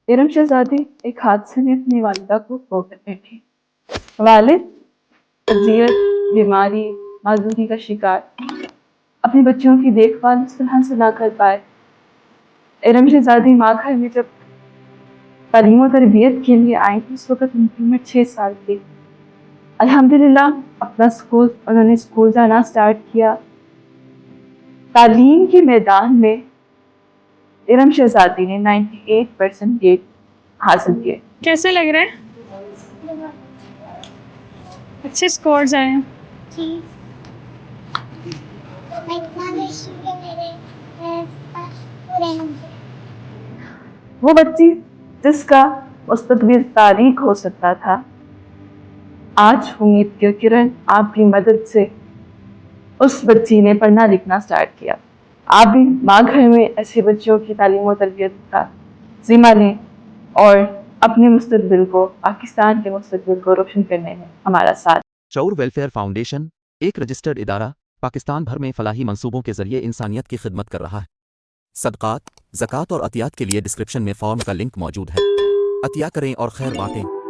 इरम शहजादी एक हादसे में अपनी वालिदा को खो बैठी। वालिद अजियत, बीमारी, माजूरी का शिकार, अपने बच्चों की देखभाल इस तरह से ना कर पाए। इरम शहजादी माँ घर में जब तालीम और तरबियत के लिए आई थी, उस वक्त उनकी उम्र 6 साल थी। अल्हम्दुलिल्लाह अपना उन्होंने स्कूल जाना स्टार्ट किया। तालीम के मैदान में इरम शहजादी ने 98% हासिल किए। कैसे लग रहा है? अच्छे स्कोर्स आए हैं। वो बच्ची जिसका मुस्तकबिल तारीख हो सकता था, आज उम्मीद की किरण आपकी मदद से उस बच्ची ने पढ़ना लिखना स्टार्ट किया। आप भी माँ घर में ऐसे बच्चों की तालीम और तरबियत का जिम्मा लें और अपने मुस्तकबिल को, पाकिस्तान के मुस्तकबिल को रोशन करने में हमारा साथ। शऊर वेलफेयर फाउंडेशन एक रजिस्टर्ड इदारा पाकिस्तान भर में फलाही मंसूबों के जरिए इंसानियत की खिदमत कर रहा है। सदकात, ज़कात और अतियात के लिए डिस्क्रिप्शन में फॉर्म का लिंक मौजूद है। अतिया करें और खैर बांटें।